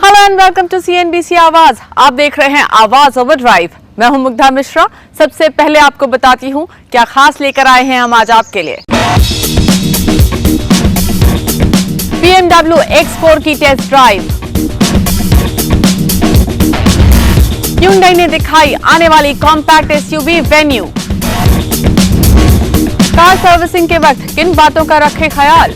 Hello and welcome to CNBC Awaaz. आप देख रहे हैं आवाज ओवरड्राइव। मैं हूं मुग्धा मिश्रा। सबसे पहले आपको बताती हूं क्या खास लेकर आए हैं हम आज आपके लिए। BMW X4 की टेस्ट ड्राइव, Hyundai ने दिखाई आने वाली compact SUV venue, car servicing के वक्त किन बातों का रखें ख्याल,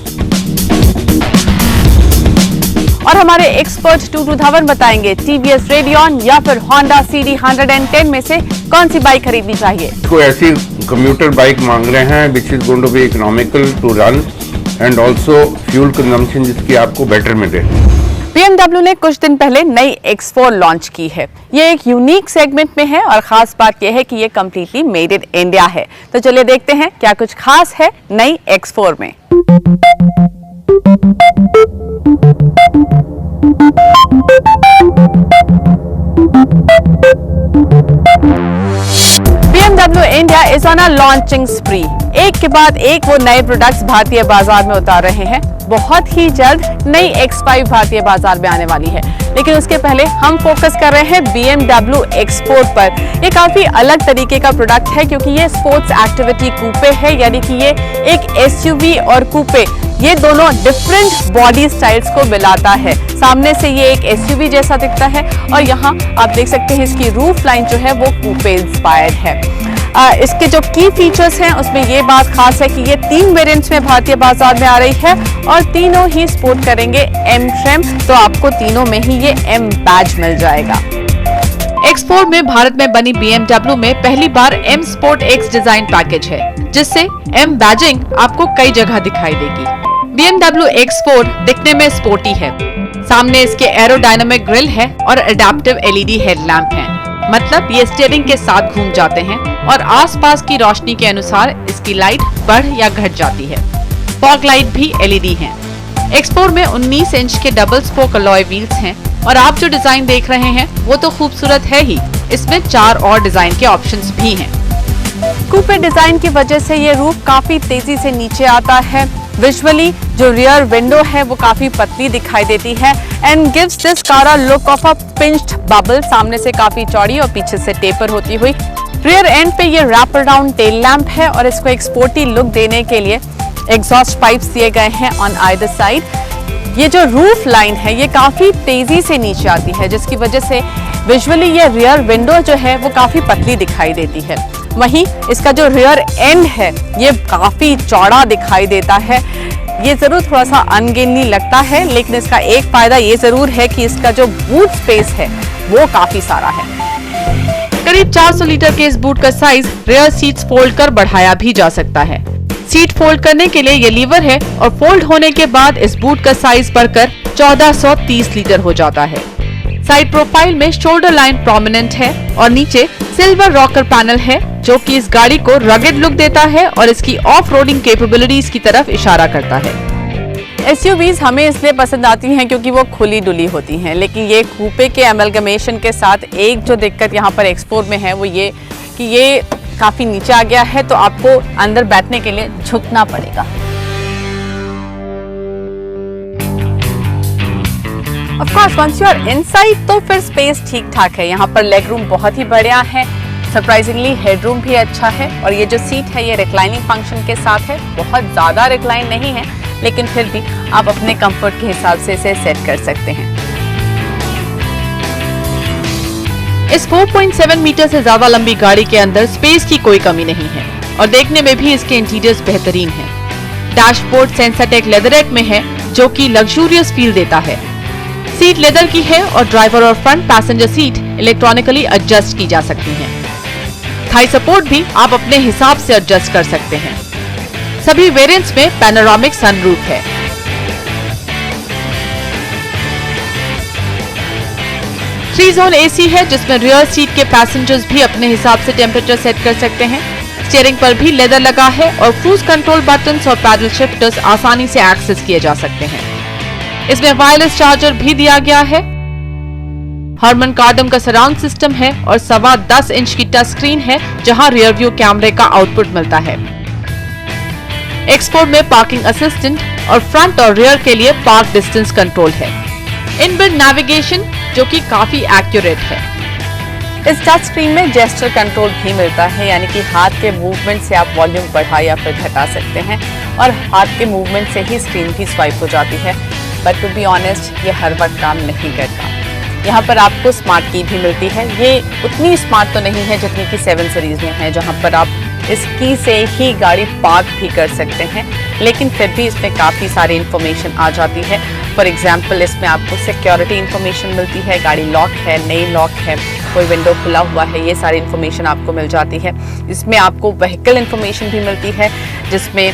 और हमारे एक्सपर्ट टूटू धवन बताएंगे TVS Radeon या फिर Honda CD 110 में से कौन सी बाइक खरीदनी चाहिए। कोई ऐसी कम्यूटर बाइक मांग रहे हैं which is going to be economical to run and also fuel consumption जिसकी आपको बेटर मिले। BMW ने कुछ दिन पहले नई X4 लॉन्च की है। ये एक यूनिक सेगमेंट में है और खास बात यह है कि ये कम्प्लीटली मेड इन इंडिया है। तो चलिए देखते हैं क्या कुछ खास है नई X4 में। BMW India is on a launching स्प्री। एक के बाद एक वो नए प्रोडक्ट्स भारतीय बाजार में उतार रहे हैं। बहुत ही जल्द नई X5 भारतीय बाजार में आने वाली है, लेकिन उसके पहले हम फोकस कर रहे हैं BMW X4 पर। ये काफी अलग तरीके का प्रोडक्ट है क्योंकि ये स्पोर्ट्स एक्टिविटी कूपे है, यानी कि ये एक SUV और कूपे ये दोनों डिफरेंट बॉडी स्टाइल्स को मिलाता है। सामने से ये एक SUV जैसा दिखता है और यहाँ आप देख सकते हैं इसकी रूफ लाइन जो है वो कूपे इंस्पायर्ड है। इसके जो की फीचर्स हैं उसमें ये बात खास है कि ये 3 वेरिएंट्स में भारतीय बाजार में आ रही है और तीनों ही सपोर्ट करेंगे M ट्रिम, तो आपको तीनों में ही ये M बैज मिल जाएगा। X4 में भारत में बनी BMW में पहली बार M Sport X design package है, जिससे M बैजिंग आपको कई जगह दिखाई देगी। BMW X4 दिखने में स्पोर्टी है। सामने इसके एरोडायनामिक ग्रिल है और अडेप्टिव LED हेडलैम्प है, मतलब ये स्टीयरिंग के साथ घूम जाते हैं और आसपास की रोशनी के अनुसार इसकी लाइट बढ़ या घट जाती है। फॉग लाइट भी LED है। X4 में 19 इंच के डबल स्पोक अलॉय व्हील्स हैं और आप जो डिजाइन देख रहे हैं वो तो खूबसूरत है ही, इसमें 4 और डिजाइन के ऑप्शंस भी हैं। कूपे डिजाइन की वजह से ये रूफ काफी तेजी से नीचे आता है। विजुअली जो रियर विंडो है वो काफी पतली दिखाई देती है and gives this car a look of a pinched bubble. सामने से काफी चौड़ी और पीछे से टेपर होती हुई। रियर एंड पे ये रैप अराउंड टेल लैंप है और इसको एक स्पोर्टी लुक देने के लिए एग्जॉस्ट पाइप्स दिए गए हैं ऑन आइदर साइड। ये जो रूफ लाइन है ये काफी तेजी से नीचे आती है, जिसकी वजह से विजुअली ये रियर विंडो जो है वो काफी पतली दिखाई देती है। वहीं इसका जो रियर एंड है ये काफी चौड़ा दिखाई देता है। ये जरूर थोड़ा सा अनगेनली लगता है, लेकिन इसका एक फायदा ये जरूर है कि इसका जो बूट स्पेस है वो काफी सारा है। करीब 400 लीटर के इस बूट का साइज रियर सीट्स फोल्ड कर बढ़ाया भी जा सकता है। सीट फोल्ड करने के लिए ये लीवर है और फोल्ड होने के बाद इस बूट का साइज बढ़कर 1430 लीटर हो जाता है। साइड प्रोफाइल में शोल्डर लाइन प्रोमिनेंट है और नीचे सिल्वर रॉकर पैनल है, जो कि इस गाड़ी को रगेड लुक देता है और इसकी ऑफ रोडिंग कैपेबिलिटीज की तरफ इशारा करता है। SUVs हमें इसलिए पसंद आती हैं क्योंकि वो खुली डुली होती हैं, लेकिन ये कूपे के एमलगमेशन के साथ एक जो दिक्कत यहाँ पर X4 में है वो ये कि ये काफी नीचे आ गया है, तो आपको अंदर बैठने के लिए झुकना पड़ेगा। Of course, once you are inside, तो फिर स्पेस ठीक ठाक है। यहाँ पर लेग रूम बहुत ही बढ़िया है, सरप्राइजिंगली हेडरूम भी अच्छा है और ये जो सीट है ये रिक्लाइनिंग फंक्शन के साथ है। बहुत ज्यादा रिक्लाइन नहीं है, लेकिन फिर भी आप अपने कंफर्ट के हिसाब से इसे सेट कर सकते हैं। इस 4.7 मीटर से ज्यादा लंबी गाड़ी के अंदर स्पेस की कोई कमी नहीं है और देखने में भी इसके इंटीरियर्स बेहतरीन हैं। डैशबोर्ड सेंसाटेक लेदरएट में है, जो कि लग्जूरियस फील देता है। सीट लेदर की है और ड्राइवर और front passenger seat electronically adjust की जा सकती हैं। थाई सपोर्ट भी आप अपने हिसाब से एडजस्ट कर सकते हैं। सभी वेरिएंट्स में पैनोरामिक सनरूफ है। थ्री जोन AC है, जिसमें रियर सीट के पैसेंजर्स भी अपने हिसाब से टेम्परेचर सेट कर सकते हैं। स्टीयरिंग पर भी लेदर लगा है और क्रूज कंट्रोल बटन्स और पैडल शिफ्टर्स आसानी से एक्सेस किए जा सकते हैं। इसमें वायरलेस चार्जर भी दिया गया है। हर्मन कार्डम का सराउंड सिस्टम है और 10.25 इंच की टच स्क्रीन है, जहां रियर व्यू कैमरे का आउटपुट मिलता है। X4 में पार्किंग असिस्टेंट और फ्रंट और रियर के लिए पार्क डिस्टेंस कंट्रोल है। इनबिल्ट नेविगेशन जो कि काफी एक्यूरेट है। इस टच स्क्रीन में जेस्चर कंट्रोल भी मिलता है, यानी कि हाथ के मूवमेंट से आप वॉल्यूम बढ़ा या फिर घटा सकते हैं और हाथ के मूवमेंट से ही स्क्रीन भी स्वाइप हो जाती है। बट टू बी ऑनेस्ट, ये हर वक्त काम नहीं करता। यहाँ पर आपको स्मार्ट की भी मिलती है। ये उतनी स्मार्ट तो नहीं है जितनी कि 7 सीरीज में है, जहाँ पर आप इस की से ही गाड़ी पार्क भी कर सकते हैं, लेकिन फिर भी इसमें काफ़ी सारी इन्फॉर्मेशन आ जाती है। फॉर एग्जाम्पल, इसमें आपको सिक्योरिटी इन्फॉर्मेशन मिलती है, गाड़ी लॉक है, नहीं लॉक है, कोई विंडो खुला हुआ है, ये सारी इन्फॉर्मेशन आपको मिल जाती है। इसमें आपको व्हीकल इन्फॉर्मेशन भी मिलती है, जिसमें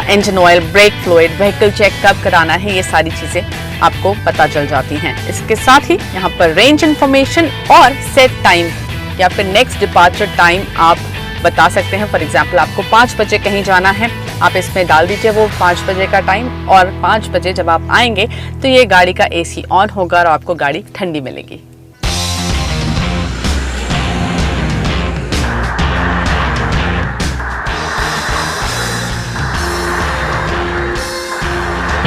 engine oil, brake fluid, vehicle check कब कराना है, ये सारी चीज़ें आपको पता चल जाती हैं। इसके साथ ही यहाँ पर रेंज इन्फॉर्मेशन और सेट टाइम या फिर नेक्स्ट डिपार्चर टाइम आप बता सकते हैं। फॉर एग्जाम्पल, आपको 5 बजे कहीं जाना है, आप इसमें डाल दीजिए वो 5 बजे का टाइम, और 5 बजे जब आप आएंगे तो ये गाड़ी का AC ऑन होगा और आपको गाड़ी ठंडी मिलेगी।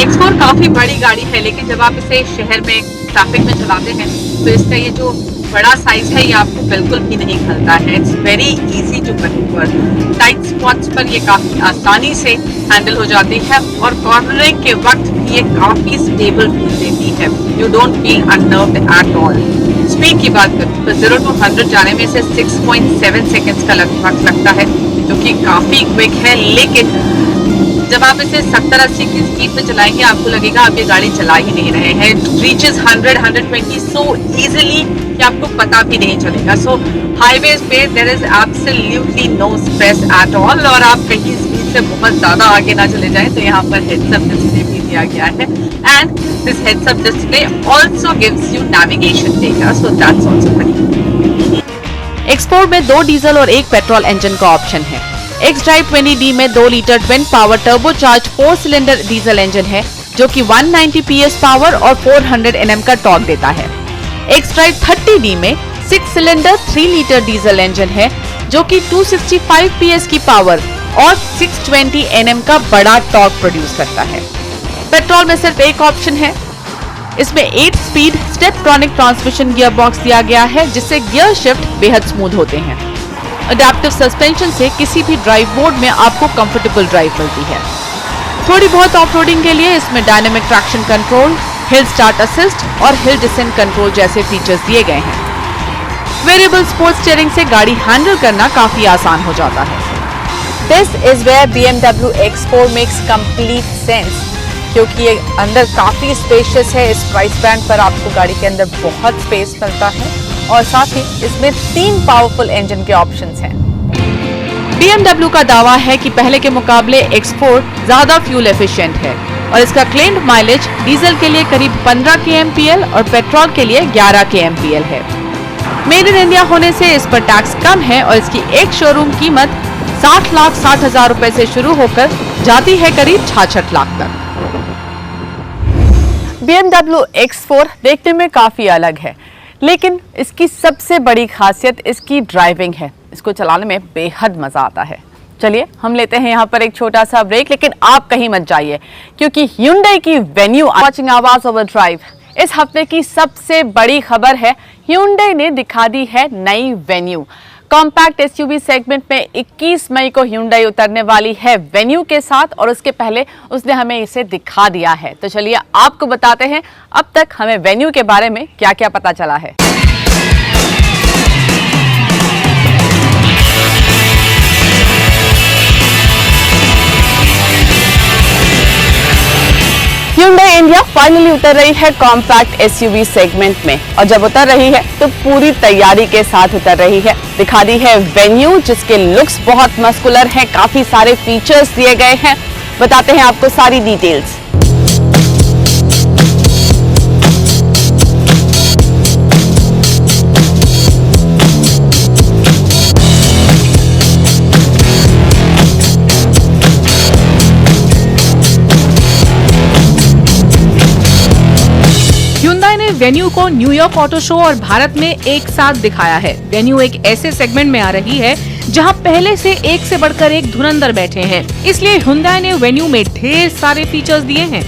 X4 काफी बड़ी गाड़ी है, लेकिन जब आप इसे शहर में ट्रैफिक में चलाते हैं तो इसका ये जो बड़ा साइज है ये आपको बिल्कुल भी नहीं खलता है। It's very easy to manoeuvre. Tight spots पर ये काफी आसानी से हैंडल हो जाती है और कॉर्नरिंग के वक्त ये काफी स्टेबल फील देती है। You don't feel unnerved at all. Speed की बात करूँ तो 0 to 100 जाने में इसे 6.7 सेकेंड्स का लगभग लगता है, जो कि काफी क्विक है। लेकिन जब आप इसे 70-80 की स्पीड पे चलाएंगे आपको लगेगा आप ये गाड़ी चला ही नहीं रहे हैं। रीचेस 100-120 सो इजीली कि आपको पता भी नहीं चलेगा। सो हाईवेज पे there is absolutely no stress at all, और आप कहीं स्पीड से बहुत ज्यादा आगे ना चले जाएं तो यहाँ पर हेड्स अप डिस्प्ले भी दिया गया है, and this heads up display also gives you navigation data, so that's also very. X4 में 2 डीजल और 1 पेट्रोल इंजन का ऑप्शन है। X-Drive 20D में 2 litre twin power turbocharge 4 cylinder diesel engine है, जो कि 190 PS पावर और 400 Nm का टॉर्क देता है। X-Drive 30D में 6 सिलेंडर 3 लीटर डीजल इंजन है, जो कि 265 PS की पावर और 620 Nm का बड़ा टॉर्क प्रोड्यूस करता है। पेट्रोल में सिर्फ एक ऑप्शन है। इसमें 8 speed Steptronic transmission gear box दिया गया है, जिससे गियर शिफ्ट बेहद स्मूथ होते हैं। अडैप्टिव सस्पेंशन से किसी भी ड्राइव मोड में आपको कंफर्टेबल ड्राइव मिलती है। थोड़ी बहुत ऑफ-रोडिंग के लिए इसमें dynamic traction control, hill start assist और हिल डिसेंट कंट्रोल जैसे फीचर्स दिए गए हैं। वेरिएबल स्पोर्ट्स स्टीयरिंग से गाड़ी हैंडल करना काफी आसान हो जाता है। This is where BMW X4 makes complete sense, क्योंकि ये अंदर काफी स्पेशियस है। इस प्राइस बैंड पर आपको गाड़ी के अंदर बहुत स्पेस मिलता है और साथ ही इसमें 3 पावरफुल इंजन के ऑप्शंस हैं। BMW का दावा है कि पहले के मुकाबले X4 ज्यादा फ्यूल एफिशिएंट है और इसका क्लेम्ड माइलेज डीजल के लिए करीब 15 kmpl और पेट्रोल के लिए 11 kmpl है। मेड इन इंडिया होने से इस पर टैक्स कम है और इसकी एक शोरूम कीमत 60,60,000 रुपए से शुरू होकर जाती है करीब 66 लाख तक। BMW X4 देखने में काफी अलग है, लेकिन इसकी सबसे बड़ी खासियत इसकी ड्राइविंग है। इसको चलाने में बेहद मजा आता है। चलिए हम लेते हैं यहाँ पर एक छोटा सा ब्रेक, लेकिन आप कहीं मत जाइए, क्योंकि Hyundai की वेन्यू वॉचिंग आवाज ओवर ड्राइव इस हफ्ते की सबसे बड़ी खबर है। Hyundai ने दिखा दी है नई वेन्यू। कॉम्पैक्ट SUV सेगमेंट में 21 मई को Hyundai उतरने वाली है वेन्यू के साथ, और उसके पहले उसने हमें इसे दिखा दिया है। तो चलिए आपको बताते हैं अब तक हमें वेन्यू के बारे में क्या क्या पता चला है। Hyundai इंडिया फाइनली उतर रही है कॉम्पैक्ट SUV सेगमेंट में, और जब उतर रही है तो पूरी तैयारी के साथ उतर रही है। दिखा दी है वेन्यू, जिसके लुक्स बहुत मस्कुलर हैं, काफी सारे फीचर्स दिए गए हैं। बताते हैं आपको सारी डिटेल्स। वेन्यू को न्यूयॉर्क ऑटो शो और भारत में एक साथ दिखाया है। वेन्यू एक ऐसे सेगमेंट में आ रही है जहां पहले से एक से बढ़कर एक धुरंधर बैठे हैं, इसलिए Hyundai ने वेन्यू में ढेर सारे फीचर्स दिए हैं।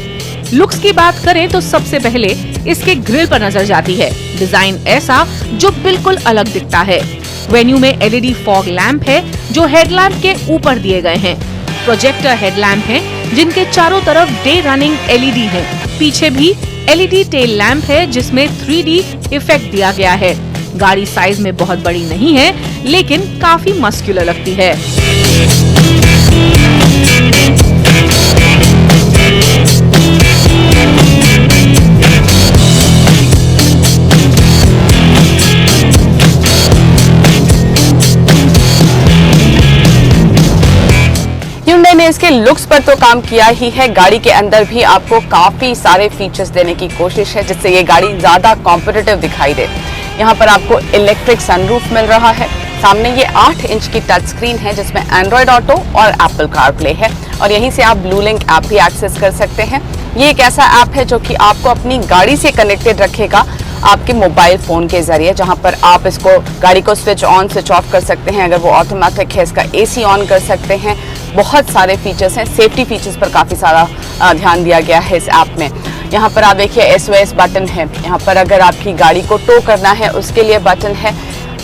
लुक्स की बात करें तो सबसे पहले इसके ग्रिल पर नजर जाती है। डिजाइन ऐसा जो बिल्कुल अलग दिखता है। वेन्यू में LED फॉग लैंप है जो हेडलैम्प के ऊपर दिए गए हैं। प्रोजेक्टर हेडलैम्प हैं जिनके चारों तरफ डे रनिंग LED है। पीछे भी LED टेल लैंप है जिसमें 3D इफेक्ट दिया गया है। गाड़ी साइज में बहुत बड़ी नहीं है लेकिन काफी मस्कुलर लगती है। Hyundai ने इसके लुक्स पर तो काम किया ही है, गाड़ी के अंदर भी आपको काफी सारे फीचर्स देने की कोशिश है जिससे ये गाड़ी ज्यादा कॉम्पिटिटिव दिखाई दे। यहाँ पर आपको इलेक्ट्रिक सनरूफ मिल रहा है। सामने ये 8 इंच की टच स्क्रीन है जिसमें एंड्रॉयड ऑटो और एप्पल कारप्ले है और यहीं से आप ब्लू लिंक ऐप भी एक्सेस कर सकते हैं। ये एक ऐसा ऐप है जो कि आपको अपनी गाड़ी से कनेक्टेड रखेगा आपके मोबाइल फोन के जरिए, जहां पर आप इसको गाड़ी को स्विच ऑन स्विच ऑफ कर सकते हैं। अगर वो ऑटोमेटिक है इसका AC ऑन कर सकते हैं। बहुत सारे फीचर्स हैं। सेफ्टी फीचर्स पर काफ़ी सारा ध्यान दिया गया है इस ऐप में। यहाँ पर आप देखिए SOS बटन है। यहाँ पर अगर आपकी गाड़ी को टो करना है उसके लिए बटन है।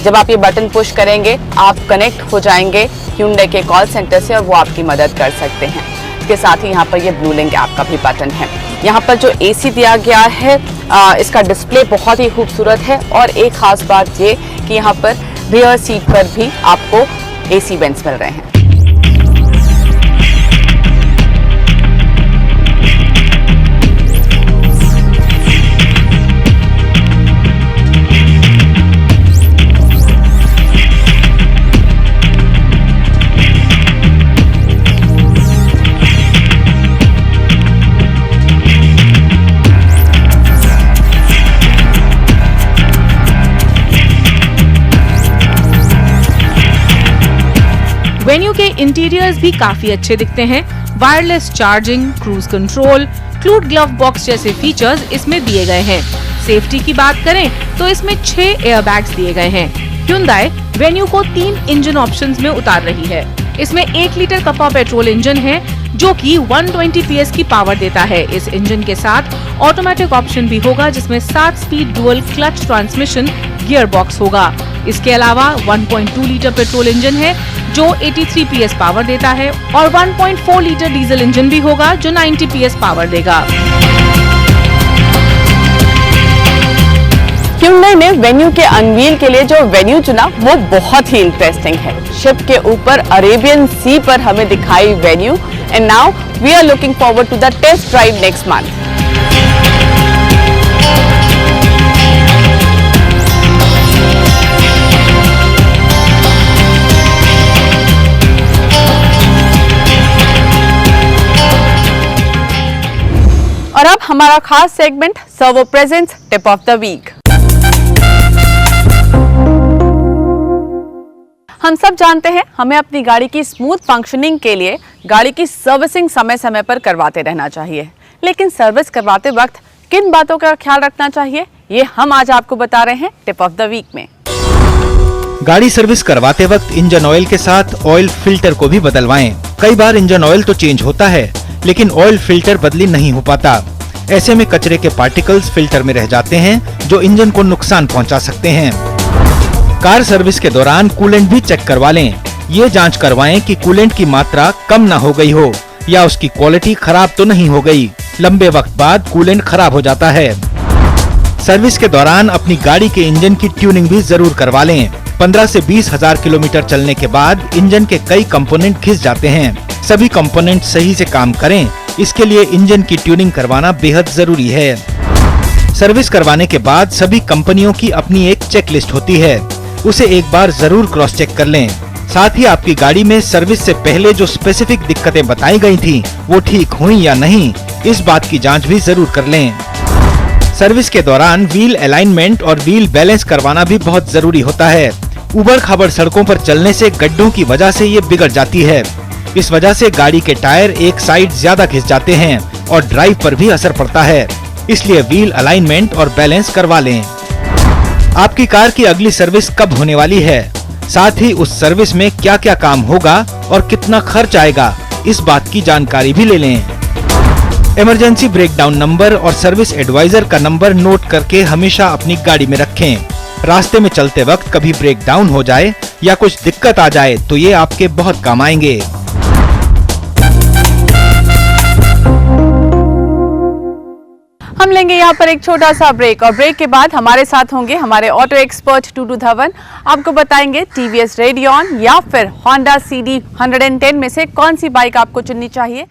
जब आप ये बटन पुश करेंगे आप कनेक्ट हो जाएंगे Hyundai के कॉल सेंटर से और वो आपकी मदद कर सकते हैं। इसके साथ ही यहाँ पर ये ब्लू लिंक ऐप का भी बटन है। यहाँ पर जो AC दिया गया है इसका डिस्प्ले बहुत ही खूबसूरत है और एक खास बात ये कि यहाँ पर रियर सीट पर भी आपको AC वेंट्स मिल रहे हैं। वेन्यू के इंटीरियर्स भी काफी अच्छे दिखते हैं। Wireless charging, cruise control, clued glove box जैसे फीचर्स इसमें दिए गए हैं। सेफ्टी की बात करें तो इसमें 6 एयरबैग्स दिए गए हैं। Hyundai वेन्यू को 3 इंजन ऑप्शंस में उतार रही है। इसमें 1 लीटर कपा पेट्रोल इंजन है जो कि 120 PS की पावर देता है। इस इंजन के साथ ऑटोमेटिक ऑप्शन भी होगा जिसमें 7 speed dual clutch transmission gear box होगा। इसके अलावा 1.2 लीटर पेट्रोल इंजन है जो 83 PS पावर देता है और 1.4 लीटर डीजल इंजन भी होगा जो 90 PS पावर देगा। Hyundai ने वेन्यू के अनवील के लिए जो वेन्यू चुना वो बहुत ही इंटरेस्टिंग है। शिप के ऊपर अरेबियन सी पर हमें दिखाई venue and now we are looking forward to the test drive next month. और अब हमारा खास segment Servo presents tip of the week. हम सब जानते हैं हमें अपनी गाड़ी की स्मूथ फंक्शनिंग के लिए गाड़ी की सर्विसिंग समय समय पर करवाते रहना चाहिए, लेकिन सर्विस करवाते वक्त किन बातों का ख्याल रखना चाहिए ये हम आज आपको बता रहे हैं टिप ऑफ द वीक में। गाड़ी सर्विस करवाते वक्त इंजन ऑयल के साथ ऑयल फिल्टर को भी बदलवाएं। कई बार इंजन ऑयल तो चेंज होता है लेकिन ऑयल फिल्टर बदली नहीं हो पाता। ऐसे में कचरे के पार्टिकल्स फिल्टर में रह जाते हैं जो इंजन को नुकसान पहुंचा सकते हैं। कार सर्विस के दौरान कूलेंट भी चेक करवा लें। ये जांच करवाएं कि कूलेंट की मात्रा कम न हो गई हो या उसकी क्वालिटी खराब तो नहीं हो गई। लंबे वक्त बाद कूलेंट खराब हो जाता है। सर्विस के दौरान अपनी गाड़ी के इंजन की ट्यूनिंग भी जरूर करवा लें। 15 से 20 हजार किलोमीटर चलने के बाद इंजन के कई कंपोनेंट घिस जाते हैं। सभी कंपोनेंट सही से काम करें, इसके लिए इंजन की ट्यूनिंग करवाना बेहद जरूरी है। सर्विस करवाने के बाद सभी कंपनियों की अपनी एक चेक लिस्ट होती है, उसे एक बार जरूर क्रॉस चेक कर लें। साथ ही आपकी गाड़ी में सर्विस से पहले जो स्पेसिफिक दिक्कतें बताई गई थी वो ठीक हुई या नहीं, इस बात की जांच भी जरूर कर लें। सर्विस के दौरान व्हील अलाइनमेंट और व्हील बैलेंस करवाना भी बहुत जरूरी होता है। उबड़ खाबड़ सड़कों पर चलने से गड्ढों की वजह से ये बिगड़ जाती है। इस वजह से गाड़ी के टायर एक साइड ज्यादा घिस जाते हैं और ड्राइव पर भी असर पड़ता है। इसलिए व्हील अलाइनमेंट और बैलेंस करवा लें। आपकी कार की अगली सर्विस कब होने वाली है, साथ ही उस सर्विस में क्या क्या काम होगा और कितना खर्च आएगा, इस बात की जानकारी भी ले लें। इमरजेंसी ब्रेकडाउन नंबर और सर्विस एडवाइजर का नंबर नोट करके हमेशा अपनी गाड़ी में रखें। रास्ते में चलते वक्त कभी ब्रेक डाउन हो जाए या कुछ दिक्कत आ जाए तो ये आपके बहुत काम आएंगे। हम लेंगे यहाँ पर एक छोटा सा ब्रेक और ब्रेक के बाद हमारे साथ होंगे हमारे ऑटो एक्सपर्ट टूटू धवन। आपको बताएंगे टीवीएस रेडियन या फिर होंडा CD 110 में से कौन सी बाइक आपको चुननी चाहिए।